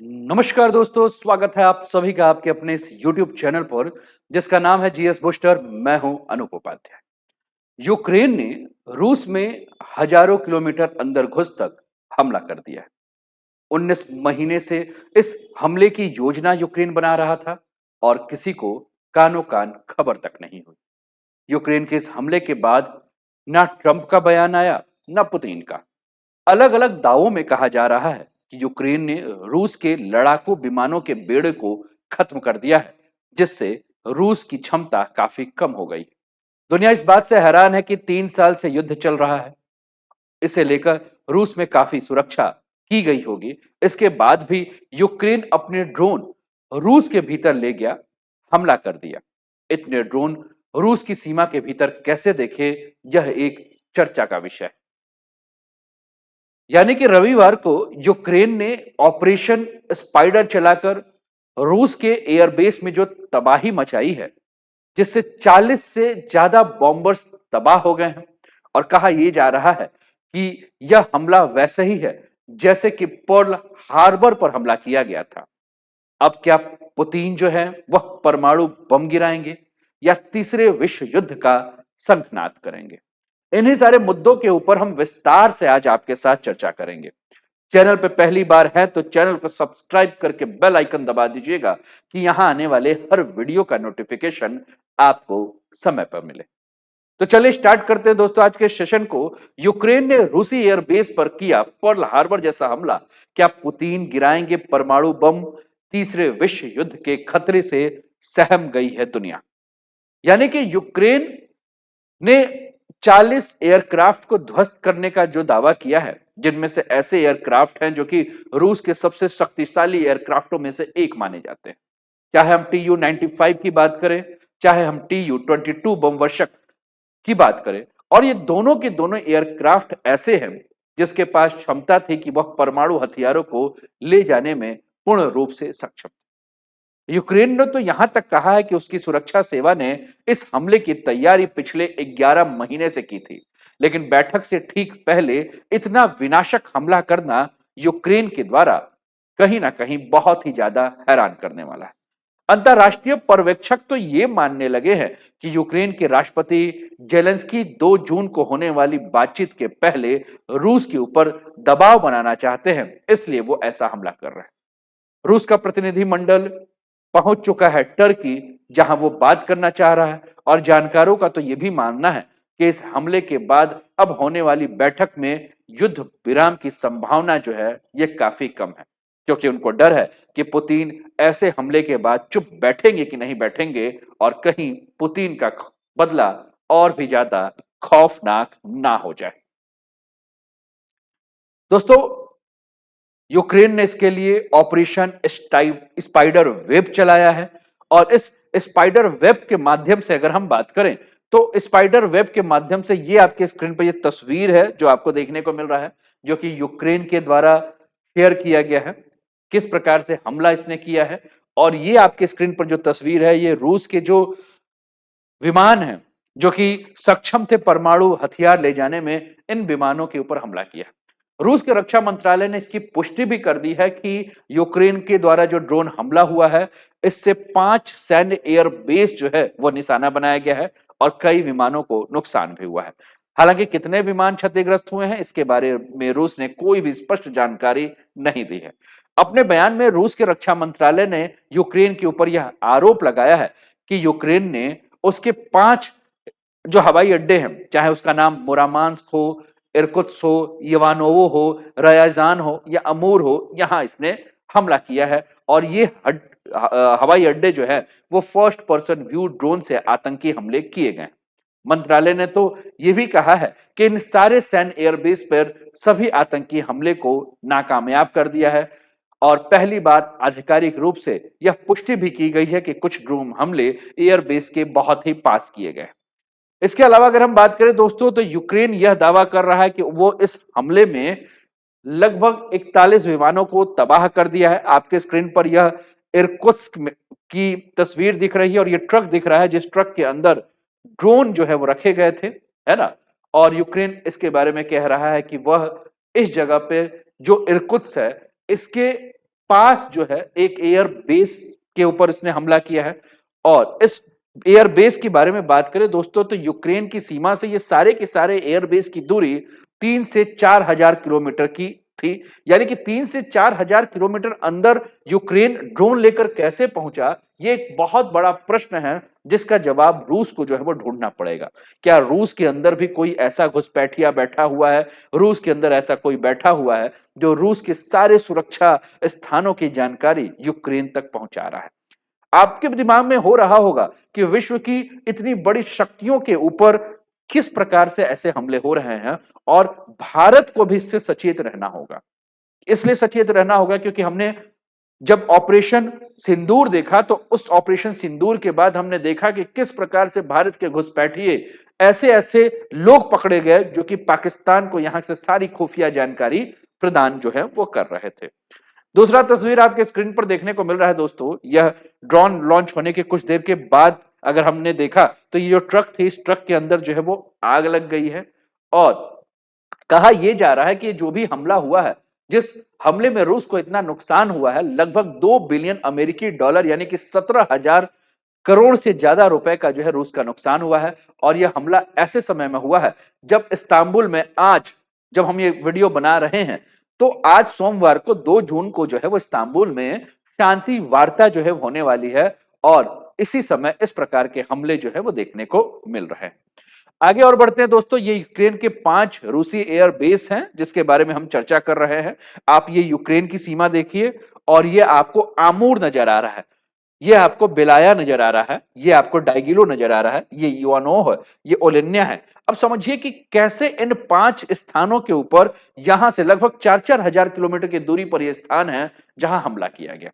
नमस्कार दोस्तों, स्वागत है आप सभी का आपके अपने इस YouTube चैनल पर जिसका नाम है जीएस बूस्टर। मैं हूं अनूप उपाध्याय। यूक्रेन ने रूस में हजारों किलोमीटर अंदर घुस तक हमला कर दिया है। 19 महीने से इस हमले की योजना यूक्रेन बना रहा था और किसी को कानो कान खबर तक नहीं हुई। यूक्रेन के इस हमले के बाद ना ट्रंप का बयान आया, ना पुतिन का। अलग अलग दावों में कहा जा रहा है कि यूक्रेन ने रूस के लड़ाकू विमानों के बेड़े को खत्म कर दिया है, जिससे रूस की क्षमता काफी कम हो गई। दुनिया इस बात से हैरान है कि 3 साल से युद्ध चल रहा है। इसे लेकर रूस में काफी सुरक्षा की गई होगी। इसके बाद भी यूक्रेन अपने ड्रोन रूस के भीतर ले गया, हमला कर दिया। इतने ड्रोन रूस की सीमा के भीतर कैसे देखे, यह एक चर्चा का विषय है। यानी कि रविवार को यूक्रेन ने ऑपरेशन स्पाइडर चलाकर रूस के एयरबेस में जो तबाही मचाई है, जिससे 40 से ज्यादा बॉम्बर्स तबाह हो गए हैं। और कहा यह जा रहा है कि यह हमला वैसे ही है जैसे कि पर्ल हार्बर पर हमला किया गया था। अब क्या पुतिन जो है वह परमाणु बम गिराएंगे या तीसरे विश्व युद्ध का शंखनाद करेंगे? इन्हीं सारे मुद्दों के ऊपर हम विस्तार से आज आपके साथ चर्चा करेंगे। चैनल पे पहली बार है तो चैनल को सब्सक्राइब करके बेल आइकन दबा दीजिएगा कि यहां आने वाले हर वीडियो का नोटिफिकेशन आपको समय पर मिले। तो चलिए स्टार्ट करते हैं दोस्तों आज के सेशन को। यूक्रेन ने रूसी एयरबेस पर किया पर्ल हार्बर जैसा हमला। क्या पुतिन गिराएंगे परमाणु बम? तीसरे विश्व युद्ध के खतरे से सहम गई है दुनिया। यानी कि यूक्रेन ने 40 एयरक्राफ्ट को ध्वस्त करने का जो दावा किया है, जिनमें से ऐसे एयरक्राफ्ट हैं जो कि रूस के सबसे शक्तिशाली एयरक्राफ्टों में से एक माने जाते हैं। चाहे हम TU-95 की बात करें, चाहे हम TU-22 बम वर्षक की बात करें, और ये दोनों के दोनों एयरक्राफ्ट ऐसे हैं जिसके पास क्षमता थी कि वह परमाणु हथियारों को ले जाने में पूर्ण रूप से सक्षम। यूक्रेन ने तो यहां तक कहा है कि उसकी सुरक्षा सेवा ने इस हमले की तैयारी पिछले 11 महीने से की थी। लेकिन बैठक से ठीक पहले इतना विनाशक हमला करना यूक्रेन के द्वारा कहीं ना कहीं बहुत ही ज्यादा हैरान करने वाला है। अंतरराष्ट्रीय पर्यवेक्षक तो ये मानने लगे हैं कि यूक्रेन के राष्ट्रपति जेलेंस्की 2 जून को होने वाली बातचीत के पहले रूस के ऊपर दबाव बनाना चाहते हैं, इसलिए वो ऐसा हमला कर रहे हैं। रूस का प्रतिनिधिमंडल पहुंच चुका है टर्की, जहां वो बात करना चाह रहा है। और जानकारों का तो यह भी मानना है कि इस हमले के बाद अब होने वाली बैठक में युद्ध विराम की संभावना जो है यह काफी कम है, क्योंकि उनको डर है कि पुतिन ऐसे हमले के बाद चुप बैठेंगे कि नहीं बैठेंगे, और कहीं पुतिन का बदला और भी ज्यादा खौफनाक ना हो जाए। दोस्तों, यूक्रेन ने इसके लिए ऑपरेशन स्पाइडर वेब चलाया है। और इस स्पाइडर वेब के माध्यम से अगर हम बात करें तो स्पाइडर वेब के माध्यम से ये आपके स्क्रीन पर ये तस्वीर है जो आपको देखने को मिल रहा है, जो कि यूक्रेन के द्वारा शेयर किया गया है, किस प्रकार से हमला इसने किया है। और ये आपके स्क्रीन पर जो तस्वीर है ये रूस के जो विमान हैं जो कि सक्षम थे परमाणु हथियार ले जाने में, इन विमानों के ऊपर हमला किया। रूस के रक्षा मंत्रालय ने इसकी पुष्टि भी कर दी है कि यूक्रेन के द्वारा जो ड्रोन हमला हुआ है, इससे 5 सैन्य एयरबेस जो है वो निशाना बनाया गया है और कई विमानों को नुकसान भी हुआ है। हालांकि कितने विमान क्षतिग्रस्त हुए हैं इसके बारे में रूस ने कोई भी स्पष्ट जानकारी नहीं दी है। अपने बयान में रूस के रक्षा मंत्रालय ने यूक्रेन के ऊपर यह आरोप लगाया है कि यूक्रेन ने उसके 5 जो हवाई अड्डे हैं, चाहे उसका नाम मुरामांस्क हो, इरकुत्स्क हो, इवानोवो हो, रयाजान हो या अमूर हो, यहां इसने हमला किया है। और ये हवाई अड्डे जो है वो फर्स्ट पर्सन व्यू ड्रोन से आतंकी हमले किए गए। मंत्रालय ने तो यह भी कहा है कि इन सारे सैन्य एयरबेस पर सभी आतंकी हमले को नाकामयाब कर दिया है। और पहली बार आधिकारिक रूप से यह पुष्टि भी की गई है कि कुछ ड्रोन हमले एयरबेस के बहुत ही पास किए गए। इसके अलावा अगर हम बात करें दोस्तों तो यूक्रेन यह दावा कर रहा है कि वो इस हमले में लगभग 41 विमानों को तबाह कर दिया है। आपके स्क्रीन पर यह इरकुत्स्क की तस्वीर दिख रही है और यह ट्रक दिख रहा है जिस ट्रक के अंदर ड्रोन जो है वो रखे गए थे, है ना। और यूक्रेन इसके बारे में कह रहा है कि वह इस जगह पे जो इरकुत्स्क है इसके पास जो है एक एयर बेस के ऊपर इसने हमला किया है। और इस एयर बेस के बारे में बात करें दोस्तों, तो यूक्रेन की सीमा से ये सारे के सारे एयर बेस की दूरी 3 से 4 हजार किलोमीटर की थी। यानी कि 3 से 4 हजार किलोमीटर अंदर यूक्रेन ड्रोन लेकर कैसे पहुंचा, ये एक बहुत बड़ा प्रश्न है जिसका जवाब रूस को जो है वो ढूंढना पड़ेगा। क्या रूस के अंदर भी कोई ऐसा घुसपैठिया बैठा हुआ है, रूस के अंदर ऐसा कोई बैठा हुआ है जो रूस के सारे सुरक्षा स्थानों की जानकारी यूक्रेन तक पहुंचा रहा है? आपके दिमाग में हो रहा होगा कि विश्व की इतनी बड़ी शक्तियों के ऊपर किस प्रकार से ऐसे हमले हो रहे हैं, और भारत को भी इससे सचेत रहना होगा। इसलिए सचेत रहना होगा क्योंकि हमने जब ऑपरेशन सिंदूर देखा, तो उस ऑपरेशन सिंदूर के बाद हमने देखा कि किस प्रकार से भारत के घुसपैठिए ऐसे ऐसे लोग पकड़े गए जो कि पाकिस्तान को यहां से सारी खुफिया जानकारी प्रदान जो है वो कर रहे थे। दूसरा तस्वीर आपके स्क्रीन पर देखने को मिल रहा है दोस्तों, यह ड्रोन लॉन्च होने के कुछ देर के बाद अगर हमने देखा तो ये जो ट्रक थी, इस ट्रक के अंदर जो है वो आग लग गई है। और कहा यह जा रहा है कि जो भी हमला हुआ है, जिस हमले में रूस को इतना नुकसान हुआ है, लगभग 2 बिलियन अमेरिकी डॉलर यानी कि 17,000 करोड़ से ज्यादा रुपए का जो है रूस का नुकसान हुआ है। और यह हमला ऐसे समय में हुआ है जब इस्तांबुल में आज, जब हम ये वीडियो बना रहे हैं, तो आज सोमवार को 2 जून को जो है वो इस्तांबुल में शांति वार्ता जो है होने वाली है। और इसी समय इस प्रकार के हमले जो है वो देखने को मिल रहे हैं। आगे और बढ़ते हैं दोस्तों, ये यूक्रेन के 5 रूसी एयर बेस हैं जिसके बारे में हम चर्चा कर रहे हैं। आप ये यूक्रेन की सीमा देखिए, और ये आपको आमूर नजर आ रहा है, ये आपको बेलाया नजर आ रहा है, ये आपको डाइगिलो नजर आ रहा है, ये युवानोह है, ये ओलेन्या है। अब समझिए कि कैसे इन 5 स्थानों के ऊपर यहां से लगभग 4-4 हजार किलोमीटर की दूरी पर यह स्थान है जहां हमला किया गया।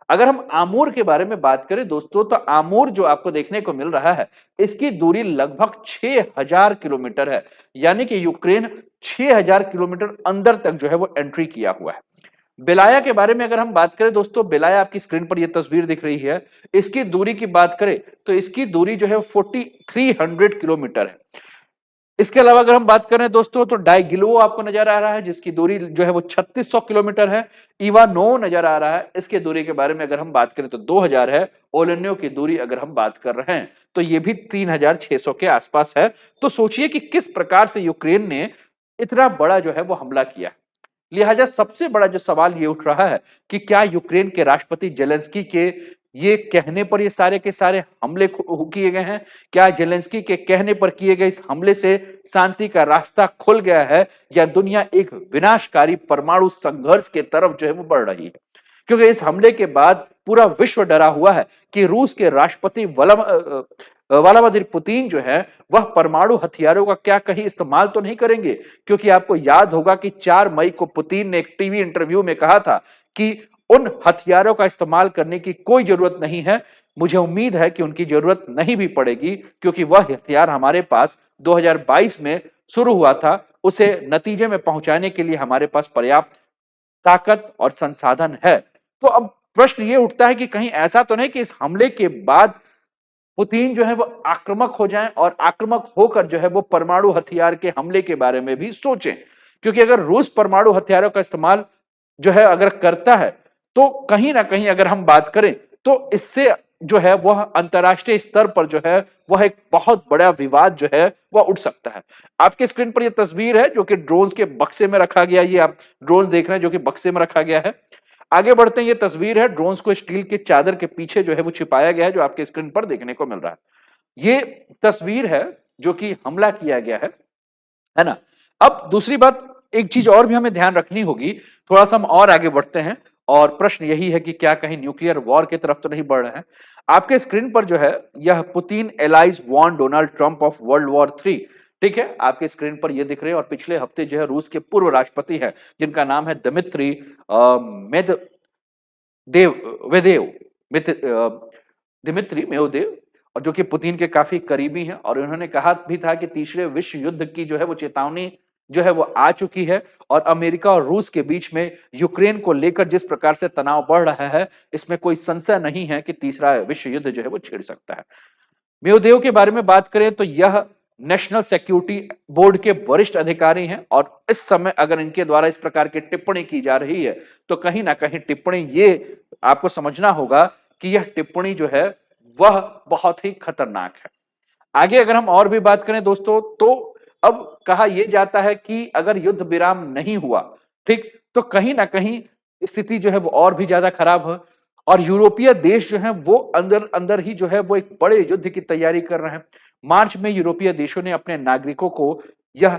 अगर हम आमूर के बारे में बात करें दोस्तों, तो आमूर जो आपको देखने को मिल रहा है, इसकी दूरी लगभग 6,000 किलोमीटर है। यानी कि यूक्रेन 6,000 किलोमीटर अंदर तक जो है वो एंट्री किया हुआ है। बेलाया के बारे में अगर हम बात करें दोस्तों, बेलाया आपकी स्क्रीन पर यह तस्वीर दिख रही है, इसकी दूरी की बात करें तो इसकी दूरी जो है 4,300 किलोमीटर है। इसके अलावा अगर हम बात करें दोस्तों, तो डाइगिलो आपको नजर आ रहा है जिसकी दूरी जो है वो 3600 किलोमीटर है। इवानो नजर आ रहा है, इसके दूरी के बारे में अगर हम बात करें तो 2000 है। ओलेन्यो की दूरी अगर हम बात कर रहे हैं तो ये भी 3600 के आसपास है। तो सोचिए कि किस प्रकार से यूक्रेन ने इतना बड़ा जो है वो हमला किया। लिहाजा सबसे बड़ा जो सवाल ये उठ रहा है कि क्या यूक्रेन के राष्ट्रपति जेलेंस्की के ये कहने पर ये सारे के सारे हमले किए गए हैं? क्या जेलेंस्की के कहने पर किए गए इस हमले से शांति का रास्ता खुल गया है, या दुनिया एक विनाशकारी परमाणु संघर्ष के तरफ जो है वो बढ़ रही है? क्योंकि इस हमले के बाद पूरा विश्व डरा हुआ है कि रूस के राष्ट्रपति व्लादिमीर पुतिन जो है वह परमाणु हथियारों का क्या कहीं इस्तेमाल तो नहीं करेंगे। क्योंकि आपको याद होगा कि 4 मई को पुतिन ने एक टीवी इंटरव्यू में कहा था कि उन हथियारों का इस्तेमाल करने की कोई जरूरत नहीं है, मुझे उम्मीद है कि उनकी जरूरत नहीं भी पड़ेगी, क्योंकि वह हथियार हमारे पास 2022 में शुरू हुआ था, उसे नतीजे में पहुंचाने के लिए हमारे पास पर्याप्त ताकत और संसाधन है। तो अब प्रश्न ये उठता है कि कहीं ऐसा तो नहीं कि इस हमले के बाद पुतिन जो है वो आक्रामक हो जाएं, और आक्रामक होकर जो है वो परमाणु हथियार के हमले के बारे में भी सोचें। क्योंकि अगर रूस परमाणु हथियारों का इस्तेमाल जो है अगर करता है, तो कहीं ना कहीं अगर हम बात करें तो इससे जो है वह अंतरराष्ट्रीय स्तर पर जो है वह एक बहुत बड़ा विवाद जो है वह उठ सकता है। आपके स्क्रीन पर यह तस्वीर है जो कि ड्रोन्स के बक्से में रखा गया, ये आप ड्रोन देख रहे हैं जो कि बक्से में रखा गया है। आगे बढ़ते हैं, ये तस्वीर है ड्रोन्स को स्टील के चादर के पीछे जो है वो छिपाया गया है, जो आपके स्क्रीन पर देखने को मिल रहा है। ये तस्वीर है जो कि हमला किया गया है ना। अब दूसरी बात, एक चीज और भी हमें ध्यान रखनी होगी, थोड़ा सा हम और आगे बढ़ते हैं, और प्रश्न यही है कि क्या कहीं न्यूक्लियर वॉर की तरफ तो नहीं बढ़ रहे हैं। आपके स्क्रीन पर जो है यह Putin allies won Donald Trump of world war 3, ठीक है, आपके स्क्रीन पर ये दिख रहे हैं। और पिछले हफ्ते जो है रूस के पूर्व राष्ट्रपति हैं जिनका नाम है दमित्री मेद देव वेदेव दिमित्री मेवदेव, और जो कि पुतिन के काफी करीबी हैं, और उन्होंने कहा भी था कि तीसरे विश्व युद्ध की जो है वो चेतावनी जो है वो आ चुकी है, और अमेरिका और रूस के बीच में यूक्रेन को लेकर जिस प्रकार से तनाव बढ़ रहा है, इसमें कोई संशय नहीं है कि तीसरा विश्व युद्ध जो है वो छिड़ सकता है। मेवदेव के बारे में बात करें तो यह नेशनल सिक्योरिटी बोर्ड के वरिष्ठ अधिकारी हैं और इस समय अगर इनके द्वारा इस प्रकार की टिप्पणी की जा रही है, तो कहीं न कहीं टिप्पणी ये आपको समझना होगा कि यह टिप्पणी जो है, वह बहुत ही खतरनाक है। आगे अगर हम और भी बात करें दोस्तों, तो अब कहा यह जाता है कि अगर युद्ध विराम नहीं हुआ, ठीक? तो कहीं न कहीं स्थिति जो है वो और भी ज़्यादा खराब है और यूरोपीय देश जो हैं वो अंदर-अंदर ही जो है वो एक बड़े युद्ध की तैयारी कर रहे हैं। मार्च में यूरोपीय देशों ने अपने नागरिकों को यह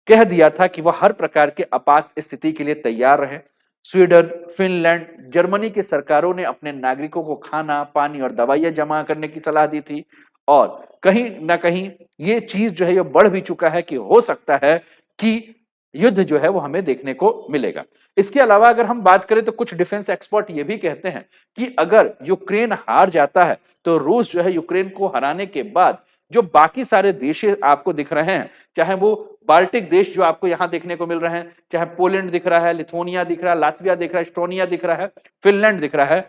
कह दिया था कि वह हर प्रकार के आपात स्थिति के लिए तैयार रहें। स्वीडन, फिनलैंड, जर्मनी की सरकारों ने अपने नागरिकों को खाना, पानी और दवाइयाँ जमा करने की सलाह दी थी और कहीं न कहीं ये चीज़ जो है ये बढ़ भी चुका है कि हो सकता है कि युद्ध जो है वो हमें देखने को मिलेगा। इसके अलावा अगर हम बात करें तो कुछ डिफेंस एक्सपर्ट ये भी कहते हैं कि अगर यूक्रेन हार जाता है, तो रूस जो है यूक्रेन को हराने के बाद जो बाकी सारे देश आपको दिख रहे हैं, चाहे वो बाल्टिक देश जो आपको यहाँ देखने को मिल रहे हैं, चाहे पोलैंड दिख रहा है, लिथुआनिया दिख रहा है, लातविया दिख रहा है, एस्टोनिया दिख रहा है, फिनलैंड दिख रहा है।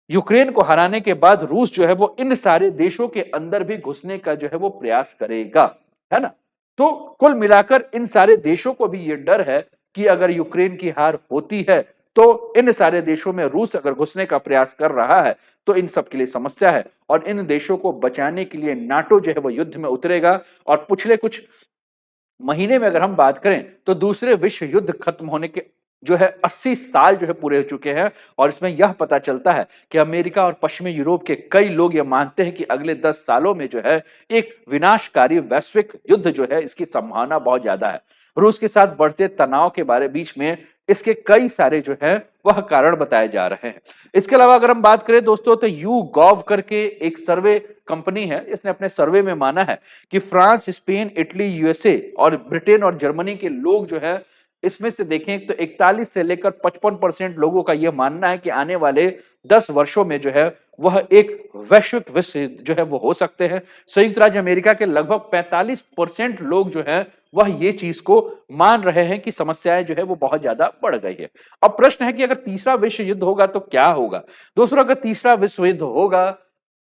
यूक्रेन को हराने के बाद रूस जो है वो इन सारे देशों के अंदर भी घुसने का जो है वो प्रयास करेगा, है ना? तो कुल मिलाकर इन सारे देशों को भी ये डर है कि अगर यूक्रेन की हार होती है, तो इन सारे देशों में रूस अगर घुसने का प्रयास कर रहा है, तो इन सब के लिए समस्या है और इन देशों को बचाने के लिए नाटो जो है वो युद्ध में उतरेगा और पिछले कुछ महीने में अगर हम बात करें तो दूसरे विश्व युद्ध खत्म होने के जो है 80 साल जो है पूरे हो चुके हैं और इसमें यह पता चलता है कि अमेरिका और पश्चिमी यूरोप के कई लोग ये मानते हैं कि अगले 10 सालों में जो है एक विनाशकारी वैश्विक युद्ध जो है इसकी संभावना बहुत ज्यादा है। रूस के साथ बढ़ते तनाव के बारे बीच में इसके कई सारे जो है वह कारण बताए जा रहे हैं। इसके अलावा अगर हम बात करें दोस्तों तो YouGov करके एक सर्वे कंपनी है, इसने अपने सर्वे में माना है कि फ्रांस, स्पेन, इटली, यूएसए और ब्रिटेन और जर्मनी के लोग जो है इसमें से देखें तो 41 से लेकर 55% लोगों का यह मानना है कि आने वाले 10 वर्षों में जो है वह एक वैश्विक विश्व युद्ध जो है वो हो सकते हैं। संयुक्त राज्य अमेरिका के लगभग 45% लोग जो है वह ये चीज को मान रहे हैं कि समस्याएं जो है वो बहुत ज्यादा बढ़ गई है। अब प्रश्न है कि अगर तीसरा विश्व युद्ध होगा तो क्या होगा? दोस्तों अगर तीसरा विश्व युद्ध होगा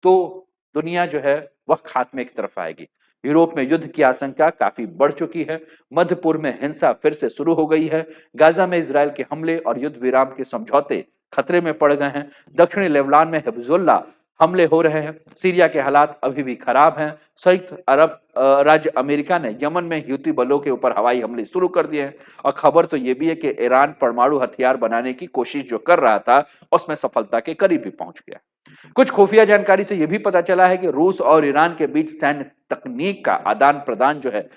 तो दुनिया जो है वह खात्मे की तरफ आएगी। यूरोप में युद्ध की आशंका काफी बढ़ चुकी है। मध्य पूर्व में हिंसा फिर से शुरू हो गई है। गाजा में इजरायल के हमले और युद्ध विराम के समझौते खतरे में पड़ गए हैं। दक्षिणी लेबनान में हिजबुल्लाह हमले हो रहे हैं। सीरिया के हालात अभी भी खराब हैं। संयुक्त अरब राज्य अमेरिका ने यमन में हूती बलों के ऊपर हवाई हमले शुरू कर दिए हैं और खबर तो यह भी है कि ईरान परमाणु हथियार बनाने की कोशिश जो कर रहा था उसमें सफलता के करीब भी पहुंच गया। कुछ खुफिया जानकारी से यह भी पता चला है कि रूस और ईरान के बीच सैन्य तकनीक का आदान प्रदान जो है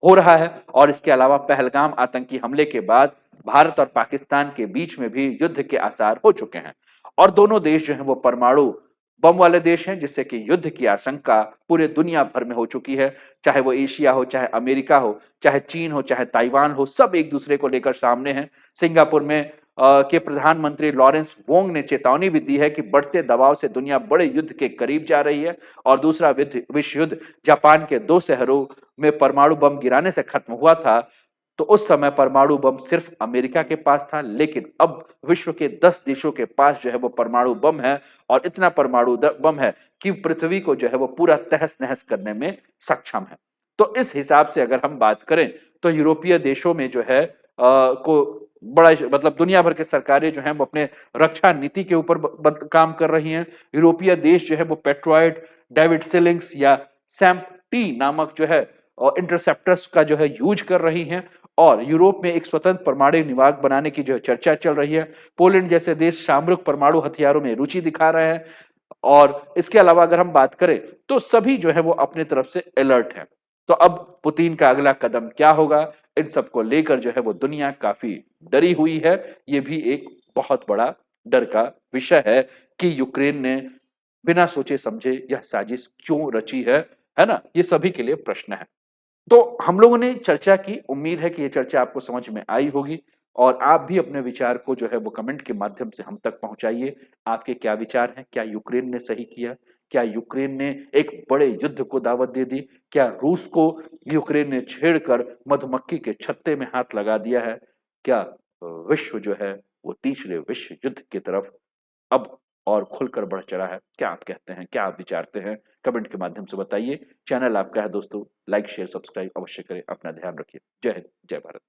हो रहा है और इसके अलावा पहलगाम आतंकी हमले के बाद भारत और पाकिस्तान के बीच में भी युद्ध के आसार हो चुके हैं और दोनों देश जो हैं वो परमाणु बम वाले देश हैं जिससे कि युद्ध की आशंका पूरे दुनिया भर में हो चुकी है। चाहे वो एशिया हो, चाहे अमेरिका हो, चाहे चीन हो, चाहे ताइवान हो, सब एक दूसरे को लेकर सामने हैं। सिंगापुर में के प्रधानमंत्री लॉरेंस वोंग ने चेतावनी भी दी है कि बढ़ते दबाव से दुनिया बड़े युद्ध के करीब जा रही है और दूसरा विश्व युद्ध जापान के 2 शहरों में परमाणु बम गिराने से खत्म हुआ था। तो उस समय परमाणु बम सिर्फ अमेरिका के पास था, लेकिन अब विश्व के 10 देशों के पास जो है वो परमाणु बम है और इतना परमाणु बम है कि पृथ्वी को जो है वो पूरा तहस-नहस करने में सक्षम है। तो इस हिसाब से अगर हम बात करें तो यूरोपीय देशों में जो है को बड़ा मतलब दुनिया भर की सरकारें जो हैं वो अपने रक्षा नीति के ऊपर काम कर रही हैं। यूरोपीय देश जो है वो पेट्रोइड, डेविड सिलिंग्स या सैम्प टी नामक जो है और इंटरसेप्टर्स का जो है यूज कर रही हैं और यूरोप में एक स्वतंत्र परमाणु निवाग बनाने की जो है चर्चा चल रही है। पोलैंड जैसे देश सामरिक परमाणु हथियारों में रुचि दिखा रहे हैं और इसके अलावा अगर हम बात करें तो सभी जो है वो अपनी तरफ से अलर्ट है। तो अब पुतिन का अगला कदम क्या होगा, इन सबको लेकर जो है वो दुनिया काफी डरी हुई है। ये भी एक बहुत बड़ा डर का विषय है कि यूक्रेन ने बिना सोचे समझे यह साजिश क्यों रची है ना? ये सभी के लिए प्रश्न है। तो हम लोगों ने चर्चा की, उम्मीद है कि ये चर्चा आपको समझ में आई होगी और आप भी अपने विचार को जो है वो कमेंट के माध्यम से हम तक पहुंचाइए। आपके क्या विचार हैं? क्या यूक्रेन ने सही किया? क्या यूक्रेन ने एक बड़े युद्ध को दावत दे दी? क्या रूस को यूक्रेन ने छेड़कर मधुमक्खी के छत्ते में हाथ लगा दिया है? क्या विश्व जो है वो तीसरे विश्व युद्ध की तरफ अब और खुलकर बढ़ चढ़ा है। क्या आप कहते हैं, क्या आप विचारते हैं? कमेंट के माध्यम से बताइए। चैनल आपका है दोस्तों, लाइक शेयर सब्सक्राइब अवश्य करें। अपना ध्यान रखिए। जय हिंद, जय भारत।